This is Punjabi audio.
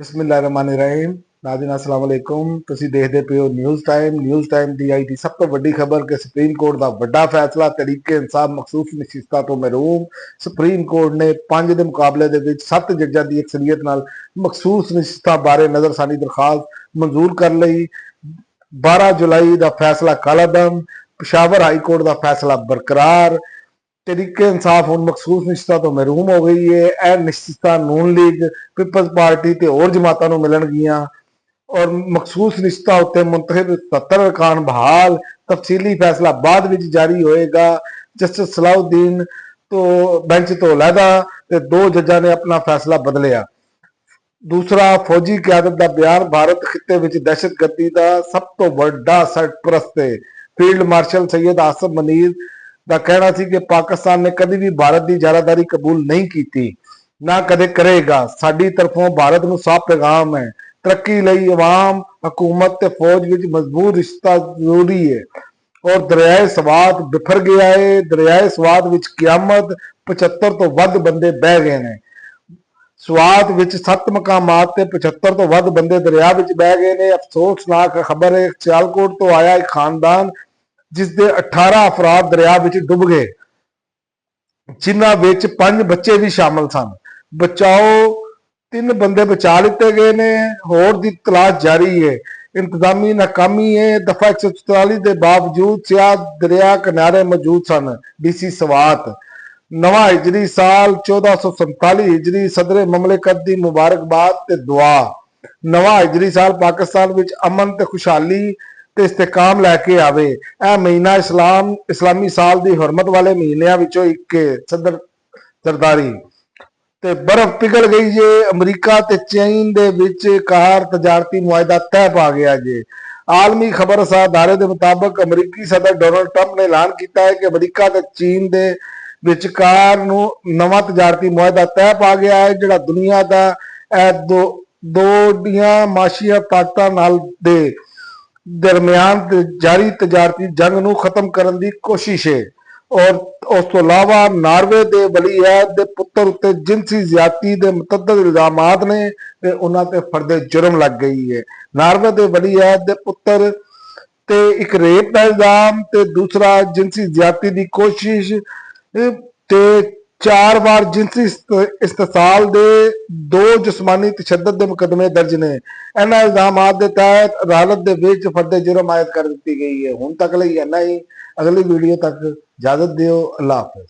ਬਿਸਮਿਲ੍ਲਾਹਿਰਰਹਿਮਾਨਿਰਰਹੀਮ। ਨਾਜ਼ਰੀਨ अस्सलाम वालेकुम। ਤੁਸੀਂ ਦੇਖਦੇ ਪਏ ਹੋ ਨਿਊਜ਼ ਟਾਈਮ ਦੀ ਆਈ ਦੀ ਸਭ ਤੋਂ ਵੱਡੀ ਖਬਰ ਕਿ ਸੁਪਰੀਮ ਕੋਰਟ ਦਾ ਵੱਡਾ ਫੈਸਲਾ, ਤਰੀਕੇ ਇਨਸਾਫ ਮਖਸੂਸ ਨਸ਼ਿਸਤਾਂ ਤੋਂ ਮਹਿਰੂਮ। ਸੁਪਰੀਮ ਕੋਰਟ ਨੇ 5 ਦੇ ਮੁਕਾਬਲੇ ਦੇ ਵਿੱਚ 7 ਜੱਜਾਂ ਦੀ ਅਕਸਰੀਅਤ ਨਾਲ ਮਖਸੂਸ ਨਸ਼ਿਸਤਾਂ ਬਾਰੇ ਨਜ਼ਰਸਾਨੀ ਦਰਖਾਸਤ ਮਨਜ਼ੂਰ ਕਰ ਲਈ। 12 ਜੁਲਾਈ ਦਾ ਫੈਸਲਾ ਕਾਲਾਦਮ, ਪਿਸ਼ਾਵਰ ਹਾਈ ਕੋਰਟ ਦਾ ਫੈਸਲਾ ਬਰਕਰਾਰ। तरीके इंसाफ हूँ मखसूस निश्चिता तो महरूम हो गई है। यह निश्चिता नून लीग, पीपल्स पार्टी ते होर जमातों मिलणगियां और मखसूस निश्चिता उत्ते मुंतखब 77 अरकान बहाल। तफसीली फैसला बाद विच जारी होएगा। जस्टिस सलाउद्दीन तो बेंच तो लैदा ते 2 जजां ने अपना फैसला बदलिया। दूसरा, फौजी क्यादत का बयान भारत खिते विच दहशतगर्दी का सब तो वड्डा सरपरस्त है। फील्ड मार्शल सैयद आसिफ मनीर ਦਾ ਕਹਿਣਾ ਸੀ ਕਿ ਪਾਕਿਸਤਾਨ ਨੇ ਕਦੀ ਵੀ ਭਾਰਤ ਦੀ ਜਾਰਾਦਾਰੀ ਕਬੂਲ ਨਹੀਂ ਕੀਤੀ, ਨਾ ਕਦੇ ਕਰੇਗਾ। ਸਾਡੀ ਤਰਫੋਂ ਭਾਰਤ ਨੂੰ ਸਾਫ਼ ਪੈਗਾਮ ਹੈ, ਤਰੱਕੀ ਲਈ ਅਵਾਮ, ਹਕੂਮਤ ਤੇ ਫੌਜ ਵਿੱਚ ਮਜ਼ਬੂਤ ਰਿਸ਼ਤਾ ਜ਼ਰੂਰੀ ਹੈ। ਔਰ ਦਰਿਆਏ ਸਵਾਤ ਬਿਫਰ ਗਿਆ ਹੈ। ਦਰਿਆਏ ਸਵਾਤ ਵਿੱਚ ਕਿਆਮਤ 75 ਤੋਂ ਵੱਧ ਬੰਦੇ ਬਹਿ ਗਏ ਨੇ। ਸਵਾਤ ਵਿੱਚ 7 ਮਕਾਮਾਤ ਤੇ 75 ਤੋਂ ਵੱਧ ਬੰਦੇ ਦਰਿਆ ਵਿੱਚ ਬਹਿ ਗਏ ਨੇ। ਅਫਸੋਸਨਾਕ ਖਬਰ ਹੈ, ਸਿਆਲਕੋਟ ਤੋਂ ਆਇਆ ਇੱਕ ਖਾਨਦਾਨ ਜਿਸ ਦੇ 18 ਅਫਰਾਦ ਦਰਿਆ ਵਿੱਚ ਡੁੱਬ ਗਏ, ਜਿਨ੍ਹਾਂ ਵਿੱਚ 5 ਬੱਚੇ ਵੀ ਸ਼ਾਮਲ ਸਨ। ਬਚਾਓ 3 ਬੰਦੇ ਬਚਾ ਲਿੱਤੇ ਗਏ ਨੇ, ਹੋਰ ਦੀ ਤਲਾਸ਼ ਜਾਰੀ ਹੈ। ਇੰਤਜ਼ਾਮੀ ਨਾਕਾਮੀ ਹੈ। ਦਫਾ 144 ਦੇ ਬਾਵਜੂਦ ਸਿਆਹ ਦਰਿਆ ਕਿਨਾਰੇ ਮੌਜੂਦ ਸਨ। ਡੀਸੀ ਸਵਾਤ। ਨਵਾਂ ਹਿਜਰੀ ਸਾਲ 1447 ਹਿਜਰੀ ਸਦਰੇ ਮਮਲਕਤ ਦੀ ਮੁਬਾਰਕਬਾਦ ਤੇ ਦੁਆ। ਨਵਾਂ ਹਿਜਰੀ ਸਾਲ ਪਾਕਿਸਤਾਨ ਵਿੱਚ ਅਮਨ ਤੇ ਖੁਸ਼ਹਾਲੀ ਤੇ ਇਸਤਕਾਮ ਲੈ ਕੇ ਆਵੇ। ਇਹ ਮਹੀਨਾ ਇਸਲਾਮੀ ਸਾਲ ਦੀ ਹਰਮਤ ਵਾਲੇ ਮਹੀਨਿਆਂ ਵਿੱਚੋਂ ਇੱਕ ਹੈ। ਸਦਰ ਸਰਦਾਰੀ ਤੇ ਬਰਫ਼ ਪਿਘਲ ਗਈ ਜੇ। ਅਮਰੀਕਾ ਤੇ ਚੀਨ ਦੇ ਵਿੱਚ ਕਾਰ ਤਜਾਰਤੀ ਮੁਆਹਦਾ ਤੈਅ ਪਾ ਗਿਆ ਜੇ। ਆਲਮੀ ਖਬਰ ਅਦਾਰੇ ਦੇ ਮੁਤਾਬਕ ਅਮਰੀਕੀ ਸਦਰ ਡੋਨਾਲਡ ਟਰੰਪ ਨੇ ਐਲਾਨ ਕੀਤਾ ਹੈ ਕਿ ਅਮਰੀਕਾ ਤੇ ਚੀਨ ਦੇ ਵਿਚਕਾਰ ਨੂੰ ਨਵਾਂ ਤਜਾਰਤੀ ਮੁਆਹਦਾ ਤੈਅ ਪਾ ਗਿਆ ਹੈ, ਜਿਹੜਾ ਦੁਨੀਆ ਦਾ ਇਹ ਦੋ ਮਾਸ਼ੀਆ ਤਾਕਤਾਂ ਨਾਲ ਦੇ ਦਰਮਿਆਨ ਜਾਰੀ ਤਜਾਰਤੀ ਜੰਗ ਨੂੰ ਖਤਮ ਕਰਨ ਦੀ ਕੋਸ਼ਿਸ਼ ਹੈ। ਔਰ ਉਸ ਤੋਂ ਇਲਾਵਾ ਨਾਰਵੇ ਦੇ ਵਲੀਅਹਦ ਦੇ ਪੁੱਤਰ ਉੱਤੇ ਜਿਨਸੀ ਜ਼ਿਆਦਤੀ ਦੇ ਮੁਤੱਦਦ ਇਲਜ਼ਾਮਾਤ ਨੇ ਤੇ ਉਹਨਾਂ ਤੇ ਫਰਦੇ ਜੁਰਮ ਲੱਗ ਗਈ ਹੈ। ਨਾਰਵੇ ਦੇ ਵਲੀਅਹਦ ਦੇ ਪੁੱਤਰ ਤੇ ਇੱਕ ਰੇਪ ਦਾ ਇਲਜ਼ਾਮ ਤੇ ਦੂਸਰਾ ਜਿਨਸੀ ਜ਼ਿਆਦਤੀ ਦੀ ਕੋਸ਼ਿਸ਼ ਤੇ 4 ਵਾਰ ਜਿਨਸੀ ਇਸਤਸਾਲ ਦੇ 2 ਜਿਸਮਾਨੀ ਤਸ਼ੱਦਦ ਦੇ ਮੁਕੱਦਮੇ ਦਰਜ ਨੇ। ਇਹਨਾਂ ਇਲਜ਼ਾਮਾਤ ਦੇ ਤਹਿਤ ਅਦਾਲਤ ਦੇ ਵਿੱਚ ਫਰਦੇ ਜੁਰਮ ਆਇਦ ਕਰ ਦਿੱਤੀ ਗਈ ਹੈ। ਹੁਣ ਤੱਕ ਲਈ ਇੰਨਾ ਹੀ। ਅਗਲੀ ਵੀਡੀਓ ਤੱਕ ਇਜਾਜ਼ਤ ਦਿਓ। ਅੱਲਾਹ ਹਾਫਿਜ਼।